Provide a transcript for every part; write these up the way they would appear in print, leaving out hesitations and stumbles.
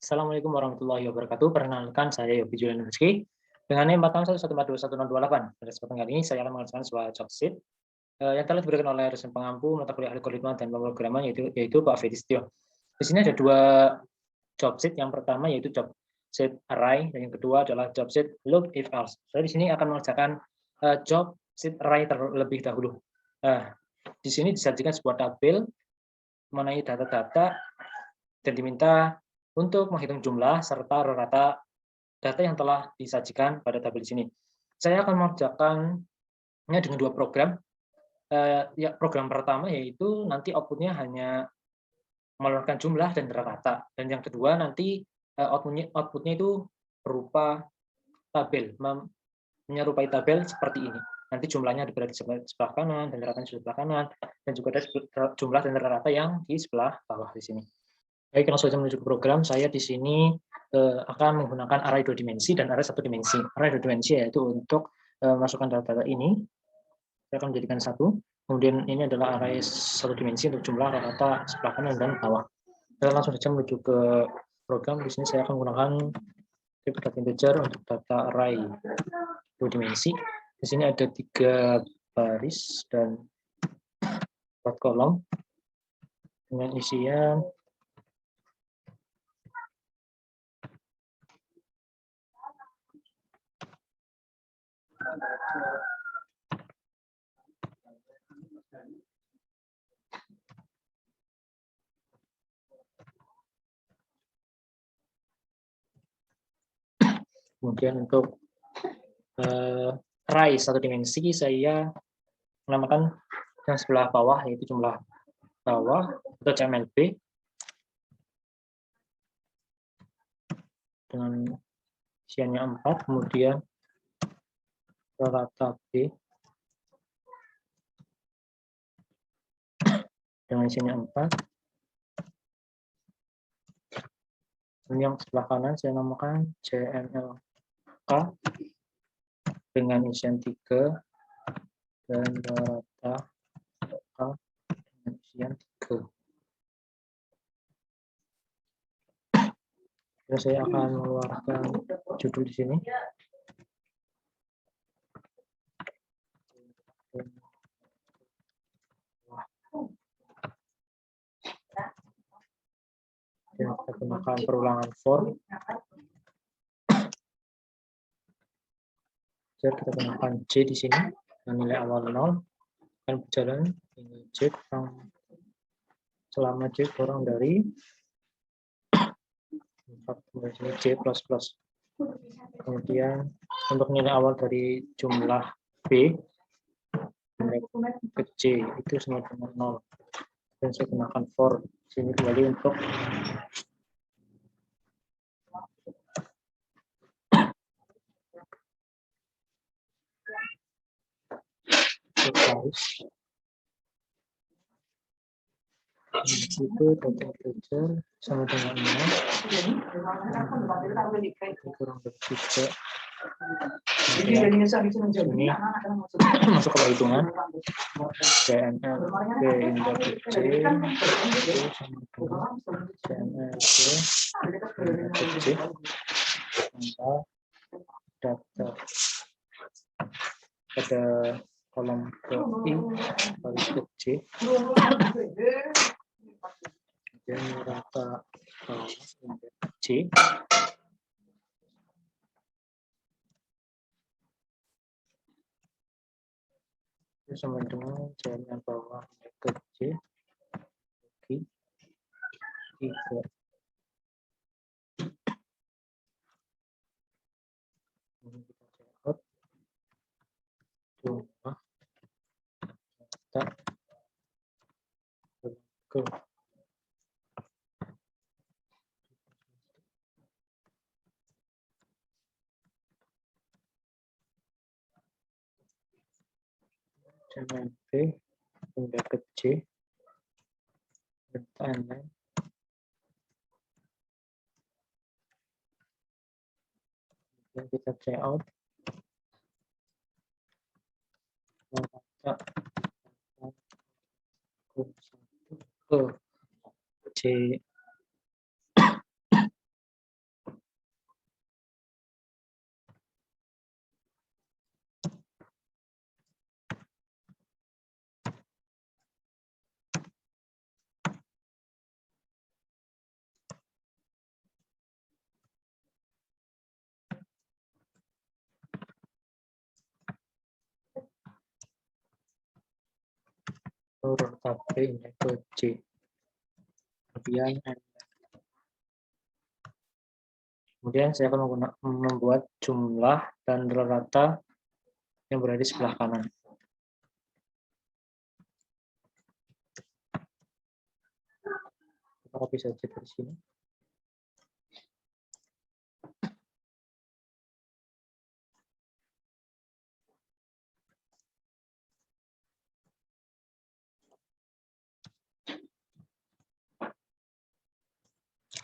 Assalamualaikum warahmatullahi wabarakatuh. Perkenalkan saya Yogi Julian Rizky dengan NIM 461142108. Pada kesempatan kali ini saya akan mengerjakan sebuah job sheet yang telah diberikan oleh dosen pengampu mata kuliah algoritma dan pemrograman yaitu Pak Fedistio. Di sini ada dua job sheet. Yang pertama yaitu job sheet array dan yang kedua adalah job sheet loop if else. Saya di sini akan mengerjakan job sheet array terlebih dahulu. Di sini disajikan sebuah tabel mengenai data-data dan diminta untuk menghitung jumlah serta rata data yang telah disajikan pada tabel di sini. Saya akan mengerjakannya dengan dua program. Program pertama yaitu nanti output-nya hanya mengeluarkan jumlah dan rata. Dan yang kedua nanti output-nya itu berupa tabel, menyerupai tabel seperti ini. Nanti jumlahnya ada di sebelah kanan dan ratanya di sebelah kanan, dan juga ada jumlah dan rata yang di sebelah bawah di sini. Baik, langsung saja menuju ke program. Saya di sini akan menggunakan array 2 dimensi dan array 1 dimensi. Array 2 dimensi yaitu untuk masukkan data-data ini. Saya akan menjadikan satu. Kemudian ini adalah array 1 dimensi untuk jumlah rata sebelah kanan dan bawah. Saya langsung saja menuju ke program. Di sini saya akan menggunakan type data integer untuk data array 2 dimensi. Di sini ada 3 baris dan 4 kolom dengan isian kemudian untuk array 1 dimensi saya menamakan yang sebelah bawah yaitu jumlah bawah atau CMLB dengan isiannya 4, kemudian rata B dengan isiannya 4. Dan yang sebelah kanan saya namakan CMLK dengan isian 3 dan rata K dengan isian 3. Dan saya akan mengeluarkan judul di sini. Dan kita gunakan perulangan for. Jadi kita gunakan J di sini dengan nilai awal 0 akan berjalan hingga J kurang selama J kurang dari 4 J plus plus. Kemudian untuk nilai awal dari jumlah B ke J itu sama dengan 0. Dan saya gunakan for sini kembali untuk garis. Itu data integer sama dengan 0 kurang dari 3. Ini masuk ke perhitungan CMLB index J sama dengan CMLB index J tambah data pada kolom ke I baris ke J kemudian rata J sama dengan jalan bawah ke J bagi 3. Kita cekot jumlah data ke channel B hingga ke J dan timeline. Dan kita try out data ke J rata B indeks ke C. Kemudian saya akan membuat jumlah dan rata yang berada di sebelah kanan. Kita copy saja dari sini.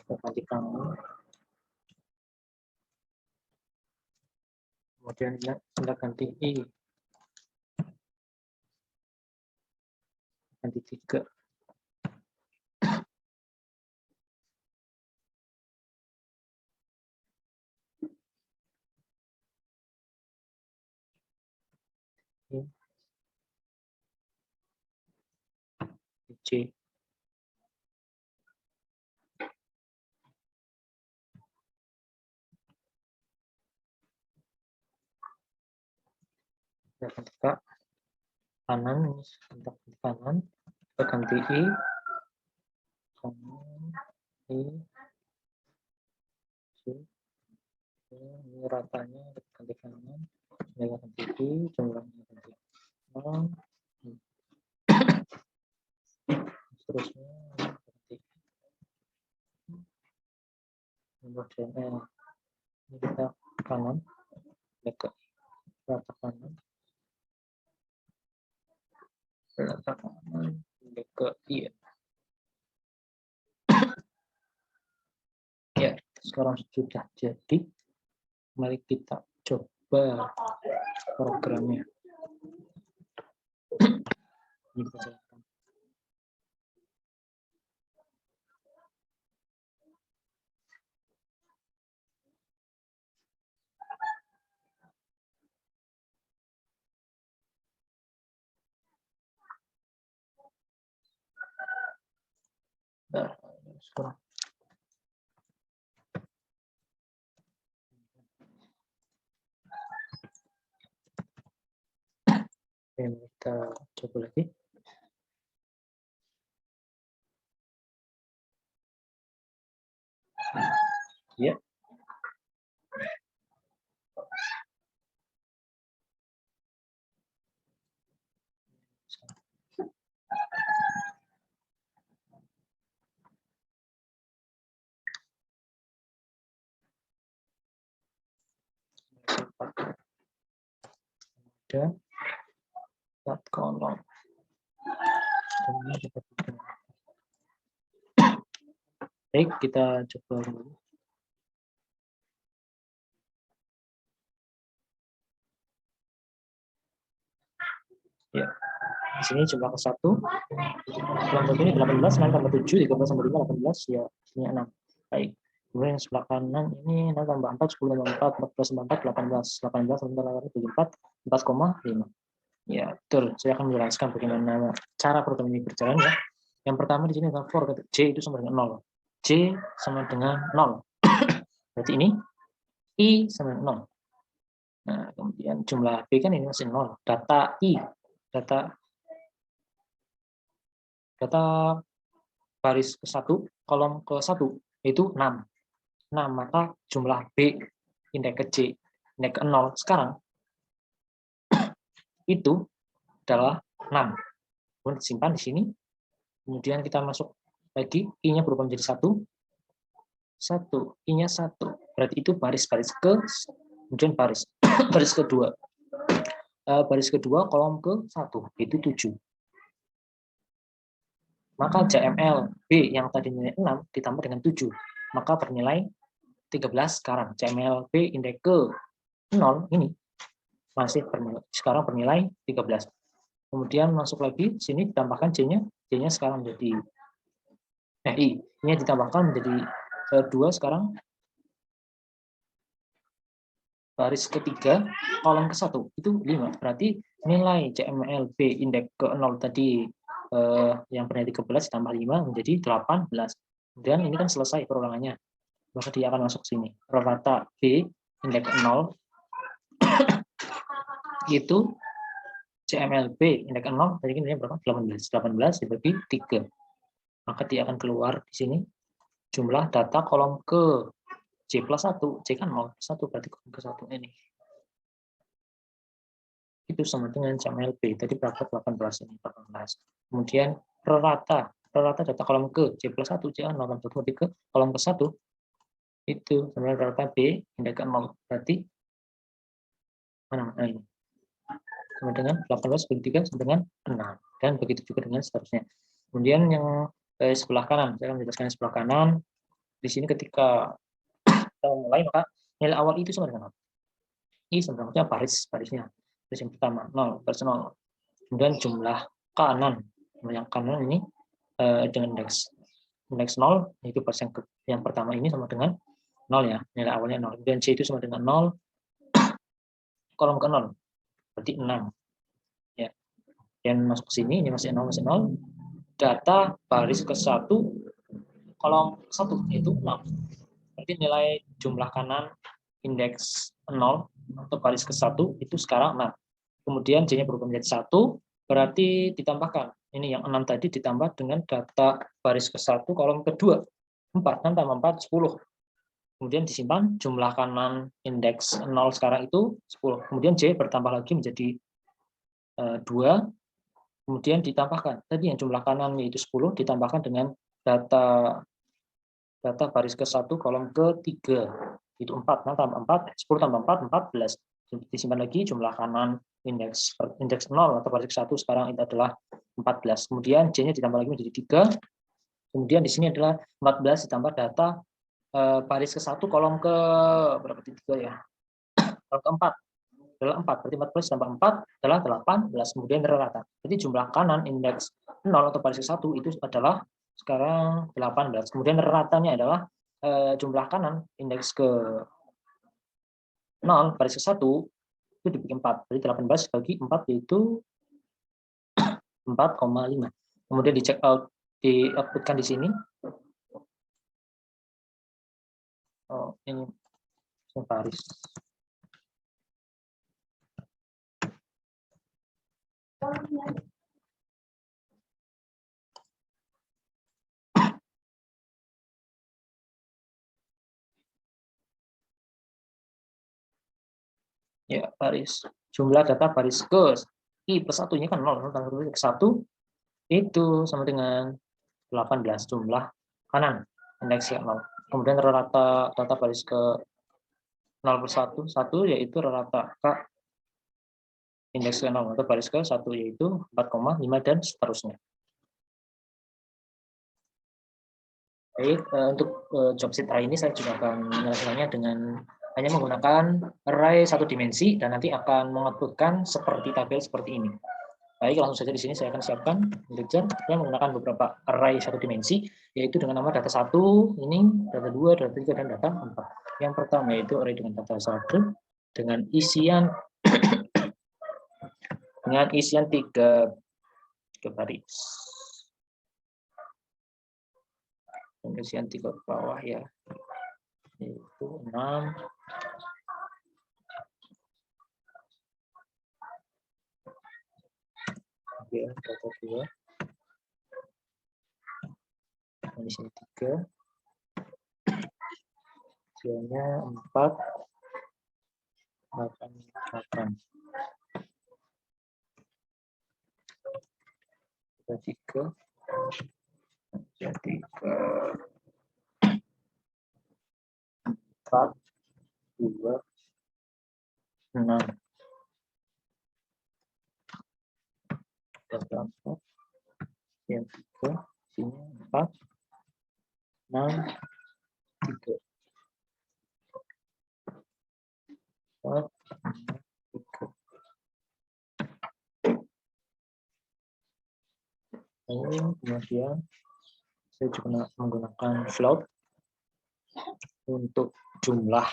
Kita ganti kanan. Kemudian kita ganti I. Ganti 3. C. Kita ganti kanan, kita ganti kanan, kita ganti I, kanan, I, C, ini ratanya kita ganti kanan, kita ganti I, jumlahnya ganti 0, seterusnya ganti nomor DNL, ini kita kanan, ke rata kanan, rata kanan, ke I. Ya, sekarang sudah jadi. Mari kita coba programnya. Ini kita silakan. Nah, sekarang kita coba lagi. Ya. Ada 4 kolom. Baik, kita coba dulu. Ya, di sini jumlah ke 1. Kelompok ini 18, 9 tambah 7, 13 tambah 5, 18, ya, isinya 6. Baik. Kemudian yang sebelah kanan ini 0 tambah 4, 10 tambah 4, 14 tambah 4, 18. 18 tambah 8, 74, 4,5. Ya, betul. Saya akan menjelaskan bagaimana cara program ini berjalan ya. Yang pertama di sini adalah for, J itu sama dengan 0. J sama dengan 0. Berarti ini I sama dengan 0. Nah, kemudian jumlah B kan ini masih 0. Data I, data baris ke-1, kolom ke-1 itu 6. Nah, maka jumlah B indeks ke J, indeks ke 0 sekarang itu adalah 6. Kemudian disimpan di sini. Kemudian kita masuk lagi, I-nya berubah menjadi 1. 1, I-nya 1. Berarti itu baris-baris ke, kemudian baris baris kedua. Baris kedua kolom ke-1 itu 7. Maka JML B yang tadi nilai 6 ditambah dengan 7, maka bernilai 13 sekarang. JML B indeks ke 0 ini masih sekarang bernilai 13. Kemudian masuk lagi sini ditambahkan J-nya, J-nya sekarang menjadi I-nya ditambahkan menjadi 2 sekarang. Baris ketiga kolom ke-1 itu 5. Berarti nilai JML B indeks ke 0 tadi yang bernilai 13 tambah 5 menjadi 18. Kemudian ini kan selesai perulangannya. Maka dia akan masuk sini. Rata B indeks 0 itu CMLB indeks 0 tadi nilainya berapa? 18 dibagi 3. Maka dia akan keluar di sini jumlah data kolom ke J plus 1, J kan 0, 1 berarti kolom ke 1 ini. Itu sama dengan CMLB, tadi berapa? 18 ini, 18. Kemudian rata data kolom ke J plus 1, J 0, berarti ke kolom ke 1, itu sebenarnya rata B, indeks 0, berarti mana? Nah, ini. Sama dengan 18 bagi 3 sama dengan 6. Dan begitu juga dengan seterusnya. Kemudian yang sebelah kanan, saya akan menjelaskan sebelah kanan. Di sini ketika kita mulai, maka nilai awal itu sama dengan 0. I sebenarnya barisnya. Baris yang pertama 0, baris 0. Kemudian jumlah kanan, yang kanan ini dengan indeks 0, itu baris yang pertama ini sama dengan 0 ya, nilai awalnya 0. Kemudian C itu sama dengan 0, kolom ke 0, berarti 6. Ya. Dan masuk ke sini, ini masih 0, data baris ke 1, kolom 1, yaitu 6. Berarti nilai jumlah kanan indeks 0 atau baris ke 1 itu sekarang 6. Kemudian J-nya berubah menjadi 1, berarti ditambahkan. Ini yang 6 tadi ditambah dengan data baris ke 1, kolom kedua. 4, 6 tambah 4, 10. Kemudian disimpan, jumlah kanan indeks 0 sekarang itu 10. Kemudian J bertambah lagi menjadi 2, kemudian ditambahkan. Tadi yang jumlah kanan yaitu 10, ditambahkan dengan data baris ke 1, kolom ke-3. Itu 4, 6 tambah 4, 10 tambah 4, 14. Disimpan lagi jumlah kanan indeks 0 atau baris ke 1 sekarang itu adalah 14. Kemudian J-nya ditambah lagi menjadi 3. Kemudian di sini adalah 14 ditambah data baris ke 1 kolom ke berapa? 3 ya. Kolom ke-4 adalah 4. Berarti 14 tambah 4 adalah 18. Kemudian rata. Jadi jumlah kanan indeks 0 atau baris ke 1 itu adalah sekarang 18. Kemudian ratanya adalah jumlah kanan indeks ke 0 baris ke 1 itu dibagi 4. Jadi 18 bagi 4 yaitu 4,5. Kemudian di check out, di outputkan di sini. Oh, ini baris. Ya, baris. Jumlah data baris ke I plus 1-nya kan 0, tambah 1 itu sama dengan 18 jumlah kanan indeks 0. Kemudian rata data baris ke 0 plus 1 yaitu rata K indeks ke 0 atau baris ke 1 yaitu 4,5 dan seterusnya. Baik, untuk job sheet A ini saya juga akan menyelesaikannya dengan hanya menggunakan array satu dimensi dan nanti akan mengoutputkan seperti tabel seperti ini. Baik, langsung saja di sini saya akan siapkan integer yang menggunakan beberapa array satu dimensi, yaitu dengan nama data 1, ini, data 2, data 3, dan data 4. Yang pertama yaitu array dengan data 1, dengan isian 3 baris. Isian 3 ke bawah ya, yaitu 6, kemudian data 2, di sini 3, isiannya 4, 8. Data 3, jadi 4, 2, 6. Data 4, yang 3, sini 4, 6, 3. 4, 3. Kemudian saya juga menggunakan float untuk jumlah.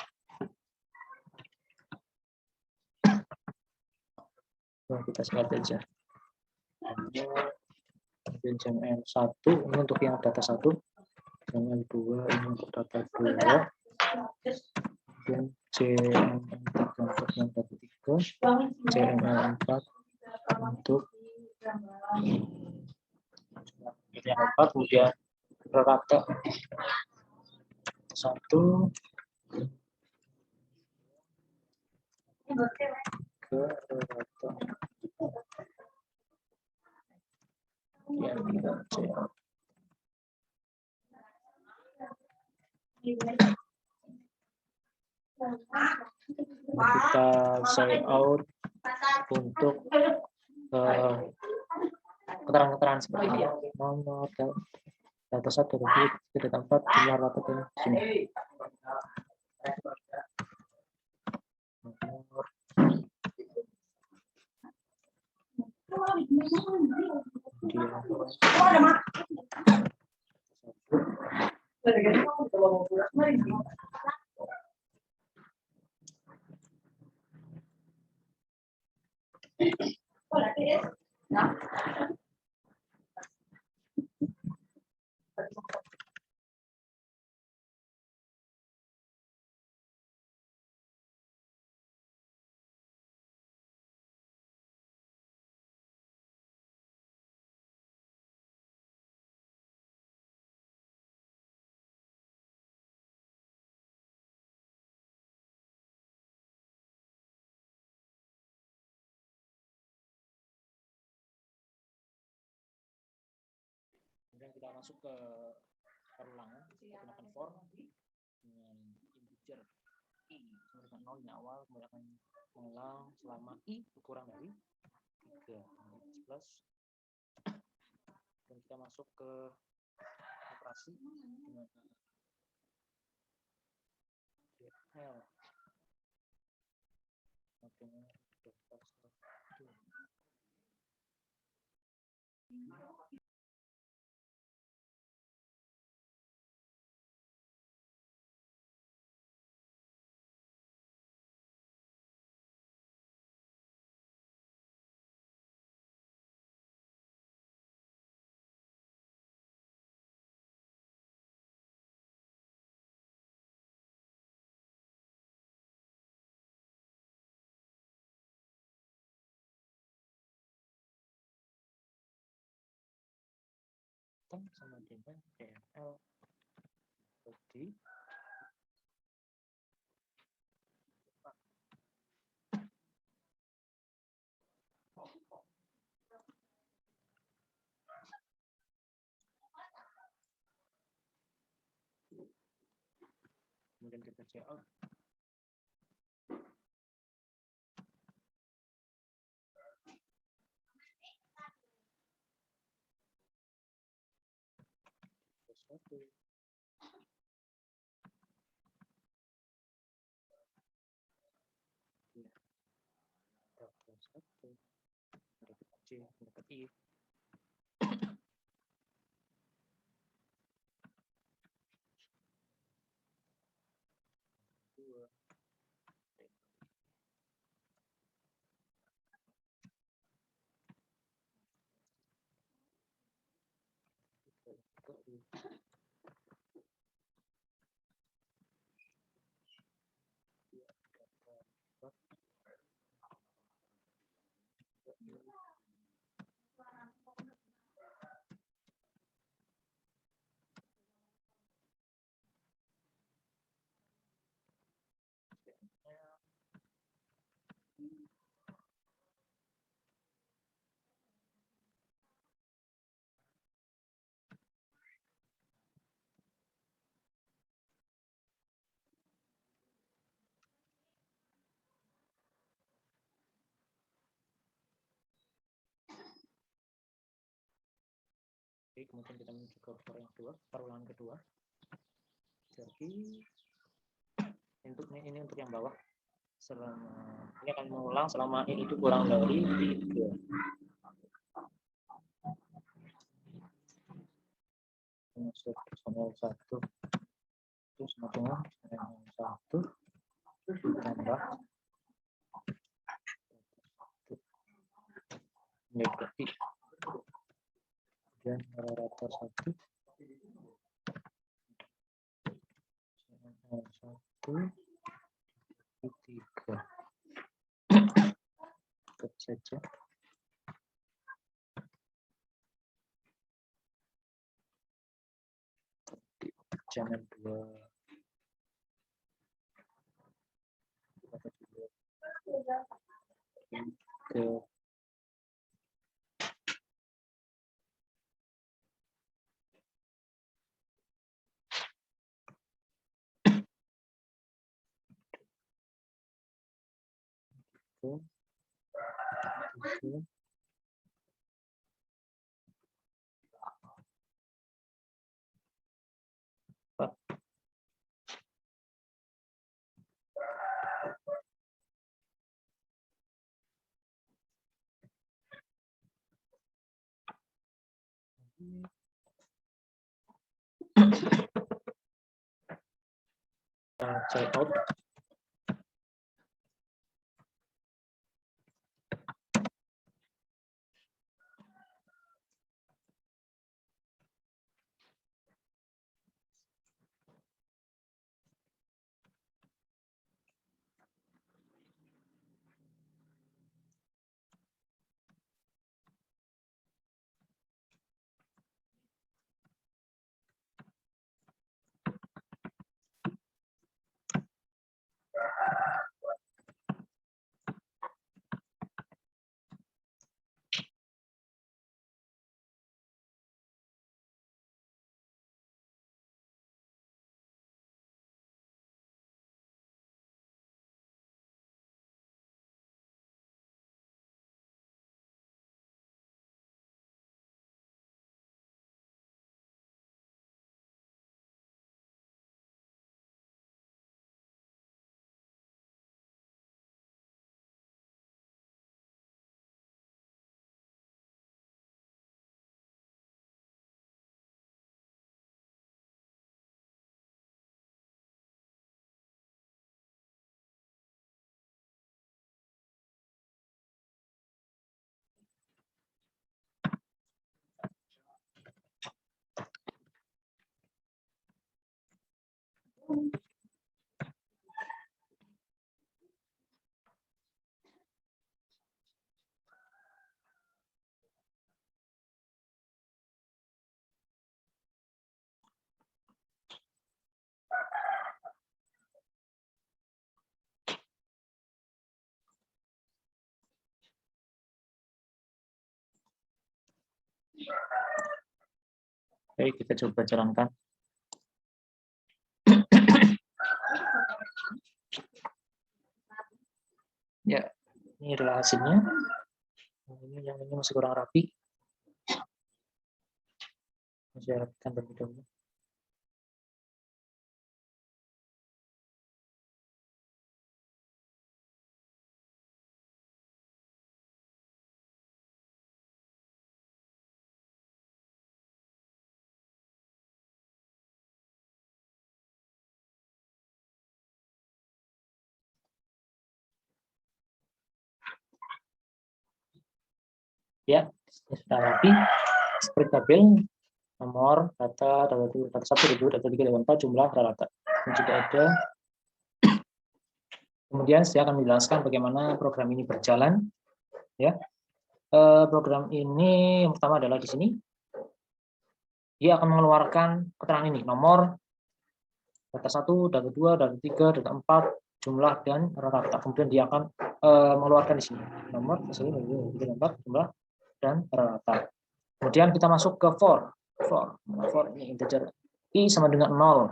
Nah, kita lihat aja. Kemudian JML 1 ini untuk yang data 1, JML 2 ini untuk data 2, kemudian JML 3 untuk yang data 3, JML 4 untuk yang 4, kemudian rata 1 ke rata yang kita say out untuk keterangan-keterangan seperti ini. Nomor data 1, data 4, jumlah rata di sini. Kemudian kita masuk ke perulangan, kita gunakan for dengan integer i sama dengan 0 nya awal, kemudian akan mengulang selama i kurang dari 3 plus, dan kita masuk ke operasi dengan L dengan data 1. Sama dengan DML bagi kemudian kita check out. Satu. Ya. Satu. Dapat C, dapat I. Dua. Oke, kemudian kita menuju ke perulangan kedua. Jadi untuk ini untuk yang bawah, ini akan mengulang selama ini itu kurang dari 3. Masuk personel 1 itu sama dengan 1 tambah negatif, dan rata 1 3 saja. jangan 2 ke check out. Oke, kita coba jalankan. Ya, ini adalah hasilnya. Yang ini masih kurang rapi. Masih rapikan terlebih dahulu. Ya, sudah rapi. Seperti tabel, nomor, data 1, data 3, data 4, jumlah, rata. Dan juga ada. Kemudian saya akan menjelaskan bagaimana program ini berjalan. Ya, program ini yang pertama adalah di sini. Dia akan mengeluarkan keterangan ini, nomor, data 1, data 2, data 3, data 4, jumlah, dan rata. Kemudian dia akan mengeluarkan di sini, nomor, data 1, data 2, data 4, jumlah, dan rata. Kemudian kita masuk ke for ini integer. I sama dengan 0.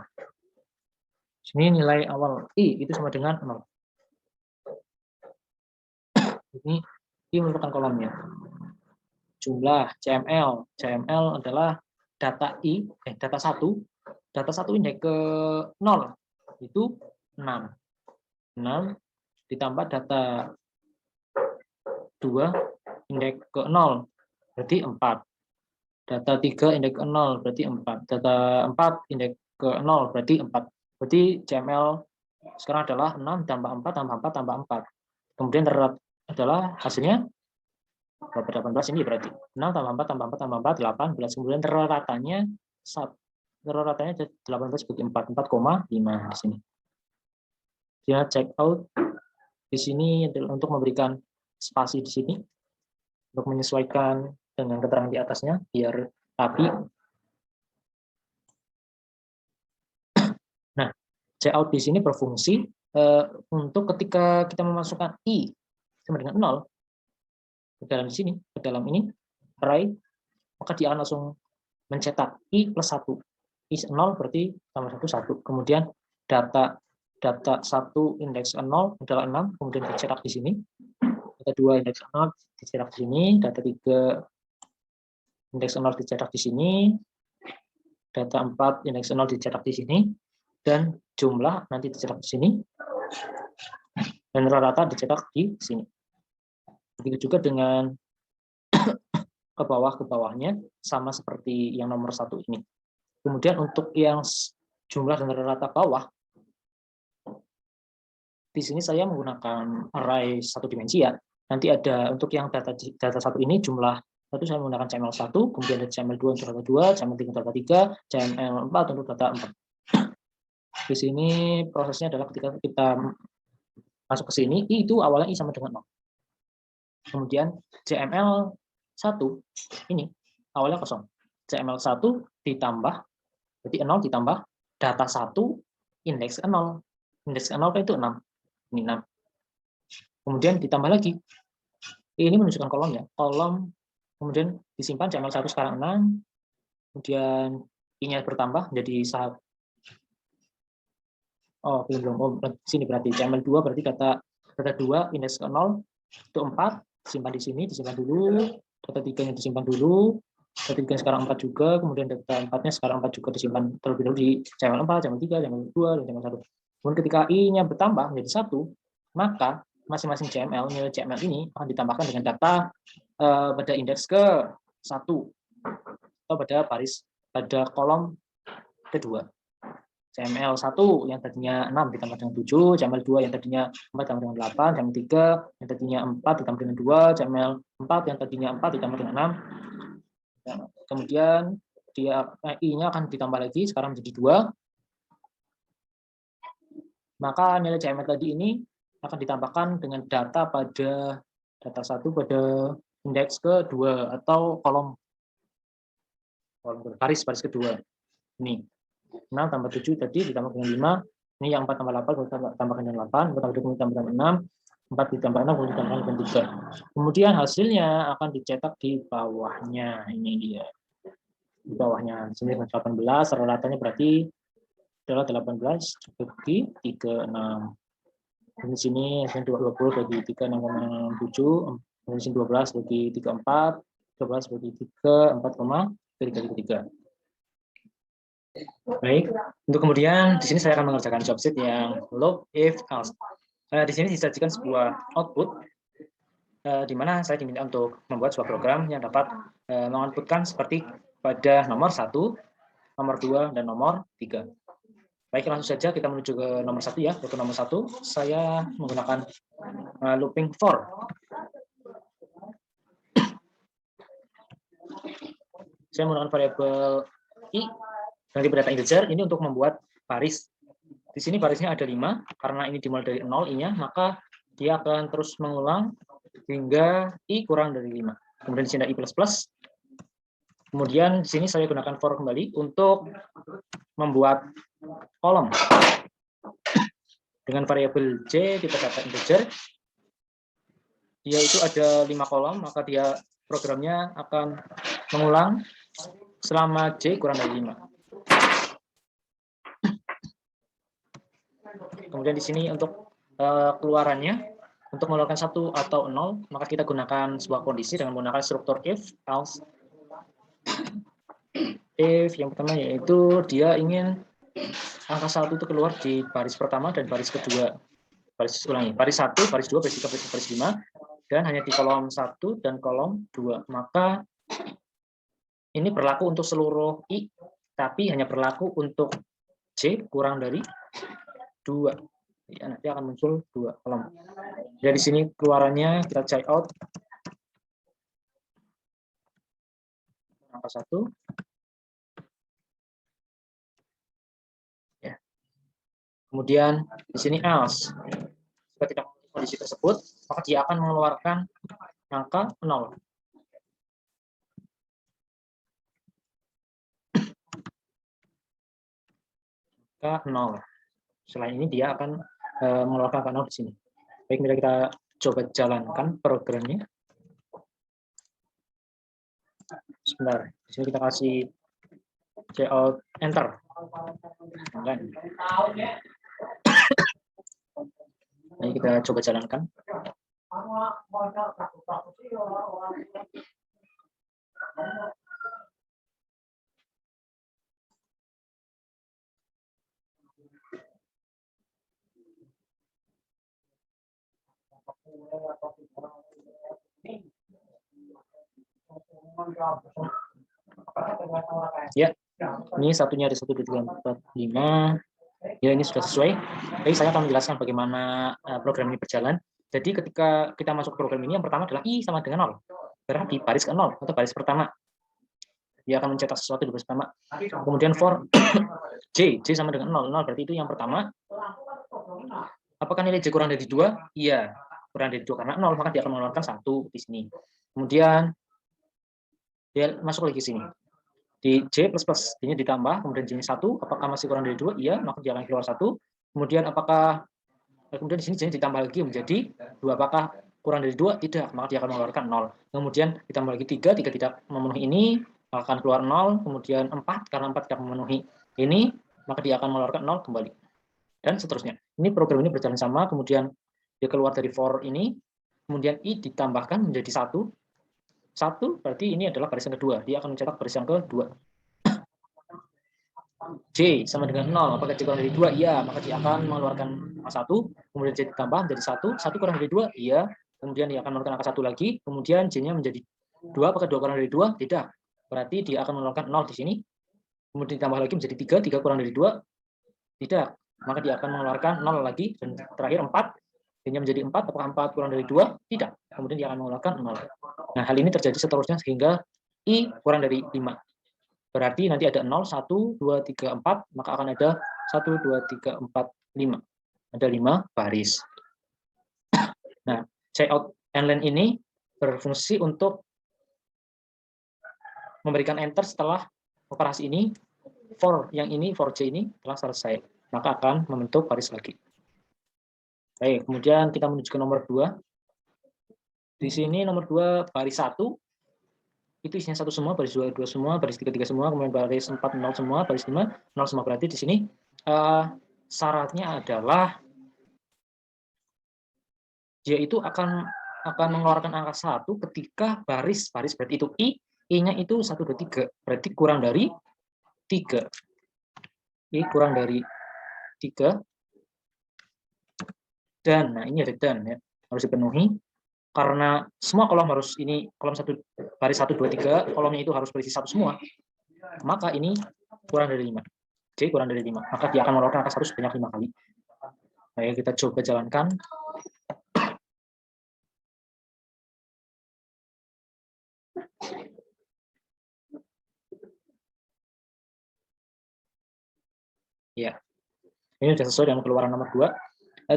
Sini nilai awal I itu sama dengan 0. Ini I merupakan kolomnya. Jumlah CML adalah data data 1 indeks ke 0 itu 6 ditambah data 2 indeks ke 0 berarti 4, data 3 indeks ke 0 berarti 4, data 4 indeks ke 0 berarti 4. Berarti CML sekarang adalah 6 tambah 4 tambah 4 tambah 4. Kemudian adalah hasilnya berapa, 18 ini berarti 6 tambah 4 tambah 4 tambah 4 18. Kemudian ratanya 18 bagi 4,5 di sini. Dia check out di sini adalah untuk memberikan spasi di sini untuk menyesuaikan dengan keterangan di atasnya biar rapi. cout di sini berfungsi untuk ketika kita memasukkan i sama dengan 0 ke dalam sini, ke dalam ini array, maka dia akan langsung mencetak i plus 1. I 0 berarti tambah 1, 1. Kemudian data 1 indeks 0 adalah 6, kemudian dicetak di sini. Data 2 indeks 0 dicetak di sini, data 3 indeks 0 dicetak di sini, data 4 indeks 0 dicetak di sini, dan jumlah nanti dicetak di sini, dan rata-rata dicetak di sini. Begitu juga dengan ke bawahnya sama seperti yang nomor 1 ini. Kemudian untuk yang jumlah dan rata bawah, di sini saya menggunakan array satu dimensi ya. Nanti ada untuk yang data 1 ini jumlah satu saya menggunakan CML1, kemudian ada CML2 untuk data 2, CML3 untuk data 3, CML4 untuk data 4. Di sini prosesnya adalah ketika kita masuk ke sini, i itu awalnya i sama dengan 0. Kemudian CML1 ini awalnya kosong. CML1 ditambah, berarti 0 ditambah data 1 indeks 0. Indeks 0 itu 6. Ini 6. Kemudian ditambah lagi. Ini menunjukkan kolom ya. Kolom, kemudian disimpan CML1 sekarang 6. Kemudian i-nya bertambah menjadi 1. Oh, belum. Oh, sini berarti CML2 berarti data 2 indeks 0 itu 4, disimpan di sini, disimpan dulu. Data 3-nya disimpan dulu. Data 3 sekarang 4 juga, kemudian data 4-nya sekarang 4 juga disimpan terlebih dahulu di CML4, CML3, CML2, dan CML1. Kemudian ketika i-nya bertambah menjadi 1, maka masing-masing CML, nilai CML ini akan ditambahkan dengan data pada indeks ke-1 atau pada kolom kedua. CML1 yang tadinya 6 ditambah dengan 7, CML2 yang tadinya 4 ditambah dengan 8, CML3 yang tadinya 4 ditambah dengan 2, CML4 yang tadinya 4 ditambah dengan 6. Kemudian dia i-nya akan ditambah lagi, sekarang menjadi 2. Maka nilai CML tadi ini akan ditambahkan dengan data pada data 1 pada indeks kedua atau kolom baris kedua. Ini 6 tambah 7 tadi ditambah dengan 5. Ini yang 4 tambah 8 tambahkan dengan 8, 4 tambah 2 ditambah dengan 6, 4 ditambah 6 kemudian ditambahkan dengan 3. Kemudian hasilnya akan dicetak di bawahnya. Ini dia. Di bawahnya 18, rata-ratanya berarti adalah 18 bagi 36. Di sini 20 bagi 3 6,7, di sini 12 bagi 3 4, 12 bagi 3 4,333. Baik, untuk kemudian di sini saya akan mengerjakan job set yang loop if else. Di sini disajikan sebuah output di mana saya diminta untuk membuat sebuah program yang dapat mengoutputkan seperti pada nomor 1, nomor 2, dan nomor 3. Baik, langsung saja kita menuju ke nomor 1 ya. Untuk nomor 1, saya menggunakan looping for. Saya menggunakan variabel i dari data integer ini untuk membuat baris. Di sini barisnya ada 5, karena ini dimulai dari 0 i-nya, maka dia akan terus mengulang hingga i kurang dari 5. Kemudian di sini ada i++. Kemudian di sini saya gunakan for kembali untuk membuat kolom. Dengan variabel j tipe data integer, dia itu ada 5 kolom, maka dia programnya akan mengulang selama j kurang dari 5. Kemudian di sini untuk keluarannya, untuk mengeluarkan 1 atau 0, maka kita gunakan sebuah kondisi dengan menggunakan struktur if, else. If yang pertama yaitu dia ingin angka 1 itu keluar di baris pertama dan baris kedua. Baris 1, baris 2, baris 3, baris 5, dan hanya di kolom 1 dan kolom 2. Maka ini berlaku untuk seluruh i, tapi hanya berlaku untuk j kurang dari 2. Ya, nanti akan muncul 2 kolom. Dari sini keluarannya kita check out angka 1. Ya. Kemudian di sini else. Jika tidak memiliki kondisi tersebut, maka dia akan mengeluarkan angka 0. Angka 0. Selain ini dia akan mengeluarkan angka 0 di sini. Baik, mari kita coba jalankan programnya. Sebentar, di sini kita kasih cout enter. Mari kita coba jalankan. Ya, ini satunya ada 1, 2, 3, 4, 5. Ya, ini sudah sesuai. Jadi saya akan menjelaskan bagaimana program ini berjalan. Jadi ketika kita masuk program ini, yang pertama adalah I sama dengan 0. Berarti baris ke 0 atau baris pertama. Dia akan mencetak sesuatu di baris pertama. Kemudian for J sama dengan 0. 0 berarti itu yang pertama. Apakah nilai J kurang dari 2? Iya, kurang dari 2 karena 0, maka dia akan mengeluarkan 1 di sini. Kemudian dia masuk lagi ke sini. Di J plus plus, ini ditambah, kemudian J-nya 1, apakah masih kurang dari 2? Iya, maka dia akan keluar 1. Kemudian apakah, kemudian di sini J-nya ditambah lagi menjadi 2, apakah kurang dari 2? Tidak, maka dia akan mengeluarkan 0. Kemudian ditambah lagi 3 tidak memenuhi ini, maka akan keluar 0. Kemudian 4, karena 4 tidak memenuhi ini, maka dia akan mengeluarkan 0 kembali. Dan seterusnya. Ini program ini berjalan sama, kemudian dia keluar dari for ini, kemudian I ditambahkan menjadi 1. 1 berarti ini adalah baris yang kedua. Dia akan mencetak baris yang kedua. J sama dengan 0. Apakah J kurang dari 2? Iya. Maka dia akan mengeluarkan angka 1. Kemudian J ditambah menjadi 1. 1 kurang dari 2? Iya. Kemudian dia akan mengeluarkan angka 1 lagi. Kemudian J-nya menjadi 2. Apakah 2 kurang dari 2? Tidak. Berarti dia akan mengeluarkan 0 di sini. Kemudian ditambah lagi menjadi 3. 3 kurang dari 2? Tidak. Maka dia akan mengeluarkan 0 lagi. Dan terakhir 4. J-nya menjadi 4. Apakah 4 kurang dari 2? Tidak. Kemudian dia akan mengeluarkan 0. Nah, hal ini terjadi seterusnya sehingga I kurang dari 5. Berarti nanti ada 0, 1, 2, 3, 4, maka akan ada 1, 2, 3, 4, 5. Ada 5 baris. Nah, cout endline ini berfungsi untuk memberikan enter setelah operasi ini, for yang ini, for J ini telah selesai. Maka akan membentuk baris lagi. Baik, kemudian kita menuju ke nomor 2. Di sini nomor 2 baris 1 itu isinya 1 semua, baris 2 2 semua, baris 3 3 semua, kemudian baris 4 0 semua, baris 5 0 semua. Berarti di sini syaratnya adalah dia itu akan mengeluarkan angka 1 ketika baris berarti itu I-nya itu 1 2 3. Berarti kurang dari 3. I kurang dari 3. Dan nah ini ada dan ya, harus dipenuhi. Karena semua kolom harus ini, kolom 1 baris 1 2 3, kolomnya itu harus berisi 1 semua. Maka ini kurang dari 5. J kurang dari 5. Maka dia akan mengeluarkan angka 1 sebanyak 5 kali. Ayo kita coba jalankan. Ya. Ini sudah sesuai dengan keluaran nomor 2.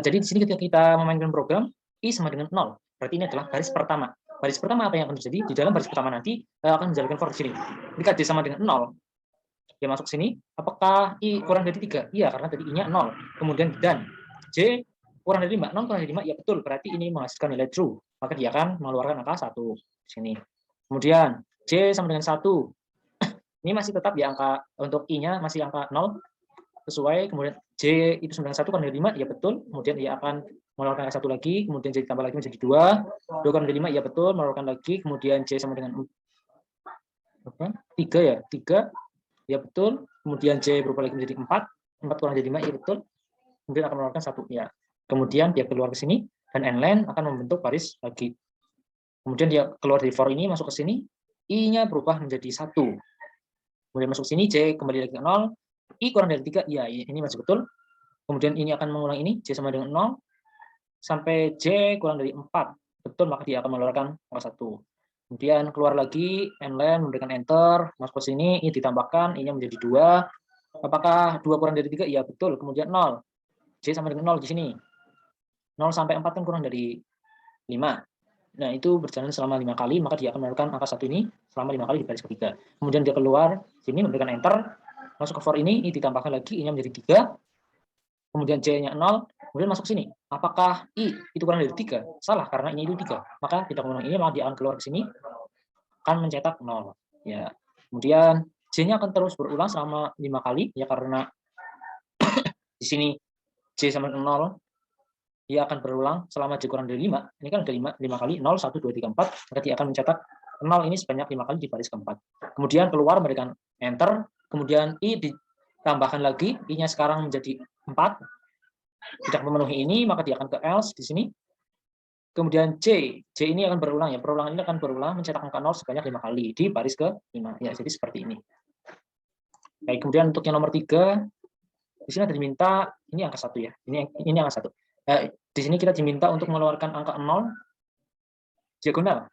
Jadi di sini ketika kita memainkan program, I sama dengan 0. Berarti ini adalah baris pertama. Baris pertama apa yang akan terjadi? Di dalam baris pertama nanti akan menjalankan for di sini. Ketika J sama dengan 0, dia masuk sini. Apakah I kurang dari 3? Iya, karena tadi I-nya 0. Kemudian dan J kurang dari 5. 0 kurang dari 5, ya betul. Berarti ini menghasilkan nilai true. Maka dia akan mengeluarkan angka 1 di sini. Kemudian J sama dengan 1. Ini masih tetap ya angka untuk I-nya masih angka 0. Sesuai, kemudian J itu 91 kurang dari 5, ya betul. Kemudian ia akan mengeluarkan angka 1 lagi, kemudian J ditambah lagi menjadi 2. 2 kurang dari 5, ya betul, mengeluarkan lagi, kemudian J sama dengan 3 ya, 3, ya betul. Kemudian J berubah lagi menjadi 4, 4 kurang dari 5, ya betul. Kemudian akan mengeluarkan 1, ya. Kemudian dia keluar ke sini, dan endline akan membentuk baris lagi. Kemudian dia keluar dari for ini, masuk ke sini, I-nya berubah menjadi 1. Kemudian masuk sini, J kembali lagi ke 0, I kurang dari 3, ya ini masih betul. Kemudian ini akan mengulang ini, J sama dengan 0, sampai J kurang dari 4. Betul, maka dia akan mengeluarkan angka 1. Kemudian keluar lagi, endline, memberikan enter, masuk ke sini, I ditambahkan, I-nya menjadi 2. Apakah 2 kurang dari 3? Ya betul, kemudian 0. J sama dengan 0 di sini. 0 sampai 4 kan kurang dari 5. Nah, itu berjalan selama 5 kali, maka dia akan mengeluarkan angka 1 ini selama 5 kali di baris ketiga. Kemudian dia keluar, sini memberikan enter, masuk ke for ini, I ditambahkan lagi, I-nya menjadi 3. kemudian J-nya 0, kemudian masuk sini. Apakah I itu kurang dari 3? Salah, karena ini itu 3. Maka tidak memenuhi ini, maka dia akan keluar ke sini, akan mencetak 0. Ya. Kemudian J-nya akan terus berulang selama 5 kali, ya karena di sini J sama 0, dia akan berulang selama J kurang dari 5. Ini kan ada 5 kali, 0, 1, 2, 3, 4, maka dia akan mencetak 0 ini sebanyak 5 kali di baris keempat. Kemudian keluar memberikan enter, kemudian I ditambahkan lagi, I-nya sekarang menjadi 4, tidak memenuhi ini, maka dia akan ke else di sini. Kemudian J ini akan berulang ya, perulangan ini akan berulang mencetak angka 0 sebanyak 5 kali di baris ke-5. Ya, jadi seperti ini. Baik, kemudian untuk yang nomor 3, di sini ada diminta, ini angka 1 ya, ini angka 1. Di sini kita diminta untuk mengeluarkan angka 0 diagonal.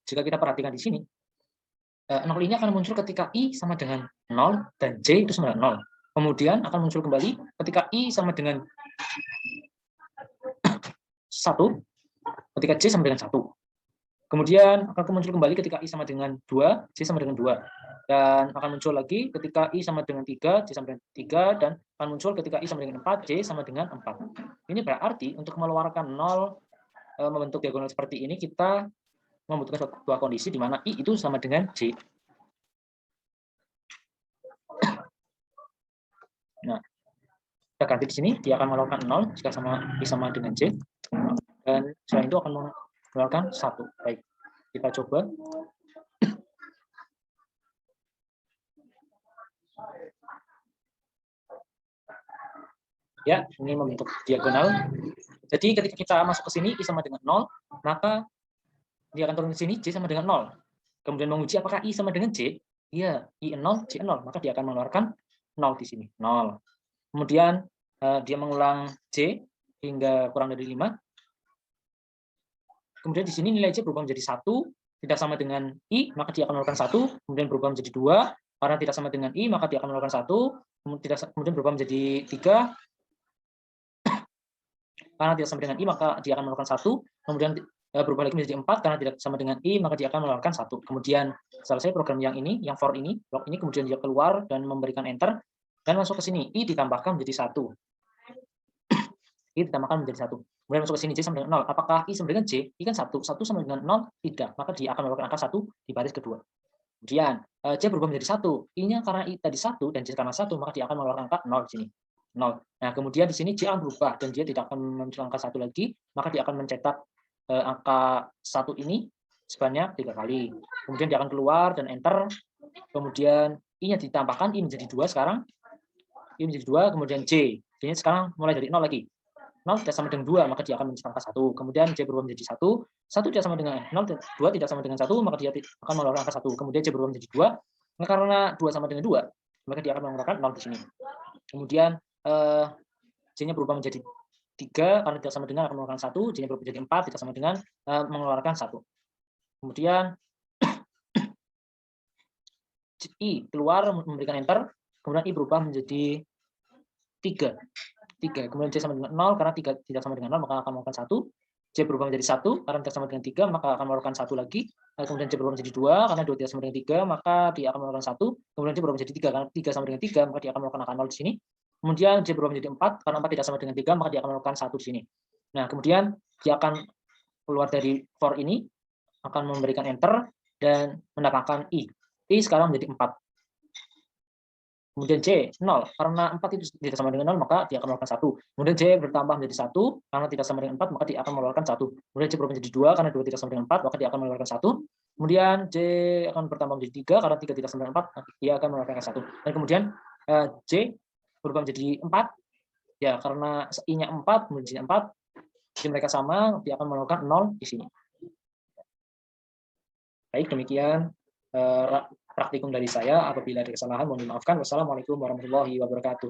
Jika kita perhatikan di sini, 0 ini akan muncul ketika I sama dengan 0 dan J itu sama dengan 0. Kemudian akan muncul kembali ketika I sama dengan 1, ketika J sama dengan 1. Kemudian akan muncul kembali ketika I sama dengan 2, J sama dengan 2. Dan akan muncul lagi ketika I sama dengan 3, J sama dengan 3, dan akan muncul ketika I sama dengan 4, J sama dengan 4. Ini berarti untuk mengeluarkan 0 membentuk diagonal seperti ini, kita membutuhkan dua kondisi di mana I itu sama dengan J. Nah, kita ganti di sini, dia akan mengeluarkan 0 jika I sama dengan J. Dan selain itu akan mengeluarkan 1. Baik, kita coba. Ya, ini membentuk diagonal. Jadi ketika kita masuk ke sini, I sama dengan 0, maka dia akan turun ke sini, J sama dengan 0. Kemudian menguji apakah I sama dengan J. Iya, I 0, J 0. Maka dia akan mengeluarkan 0 di sini, 0. Kemudian dia mengulang J hingga kurang dari 5. Kemudian di sini nilai J berubah menjadi 1, tidak sama dengan I, maka dia akan mengeluarkan 1. Kemudian berubah menjadi 2, karena tidak sama dengan I, maka dia akan mengeluarkan 1. Kemudian berubah menjadi 3, karena tidak sama dengan I, maka dia akan mengeluarkan 1. Kemudian berubah lagi menjadi 4, karena tidak sama dengan I, maka dia akan mengeluarkan 1. Kemudian selesai program yang ini, yang for ini, blok ini, kemudian dia keluar dan memberikan enter, dan masuk ke sini, I ditambahkan menjadi 1. I ditambahkan menjadi 1. Kemudian masuk ke sini, J sama dengan 0. Apakah I sama dengan J? I kan 1. 1 sama dengan 0? Tidak. Maka dia akan mengeluarkan angka 1 di baris kedua. Kemudian J berubah menjadi 1. I-nya karena I tadi 1 dan J karena 1, maka dia akan mengeluarkan angka 0 di sini. 0. Nah, kemudian di sini J akan berubah dan dia tidak akan muncul angka 1 lagi, maka dia akan mencetak angka 1 ini sebanyak 3 kali. Kemudian dia akan keluar dan enter. Kemudian I-nya ditambahkan, I menjadi 2 sekarang. I menjadi 2, kemudian J. Ini sekarang mulai dari 0 lagi. 0 tidak sama dengan 2, maka dia akan mencetak angka 1. Kemudian J berubah menjadi 1. 1 tidak sama dengan 0, 2 tidak sama dengan 1, maka dia akan mengeluarkan angka 1. Kemudian J berubah menjadi 2. Nah, karena 2 sama dengan 2, maka dia akan mengeluarkan 0 di sini. Kemudian J-nya berubah menjadi 3, karena tidak sama dengan akan mengeluarkan 1. J-nya berubah menjadi 4, tidak sama dengan mengeluarkan 1. Kemudian I keluar memberikan enter. Kemudian I berubah menjadi 3. Kemudian J sama dengan 0, karena 3 tidak sama dengan 0, maka akan mengeluarkan 1. J berubah menjadi 1, karena tidak sama dengan 3, maka akan mengeluarkan 1 lagi. Kemudian J berubah menjadi 2, karena 2 tidak sama dengan 3, maka dia akan mengeluarkan 1. Kemudian J berubah menjadi 3, karena 3 sama dengan 3, maka dia akan mengeluarkan angka 0 di sini. Kemudian J berubah menjadi 4, karena 4 tidak sama dengan 3, maka dia akan mengeluarkan 1 di sini. Nah, kemudian dia akan keluar dari for ini, akan memberikan enter, dan menambahkan I. I sekarang menjadi 4. Kemudian J 0, karena 4 itu tidak sama dengan 0, maka dia akan mengeluarkan 1. Kemudian J bertambah menjadi 1, karena tidak sama dengan 4, maka dia akan mengeluarkan 1. Kemudian J berubah menjadi 2, karena 2 tidak sama dengan 4, maka dia akan mengeluarkan 1. Kemudian J akan bertambah menjadi 3, karena 3 tidak sama dengan 4, dia akan mengeluarkan 1. Dan kemudian J berubah menjadi 4, ya karena I-nya 4, menjadi 4, jadi mereka sama, dia akan mengeluarkan 0 di sini. Baik, demikian praktikum dari saya. Apabila ada kesalahan, mohon dimaafkan. Wassalamualaikum warahmatullahi wabarakatuh.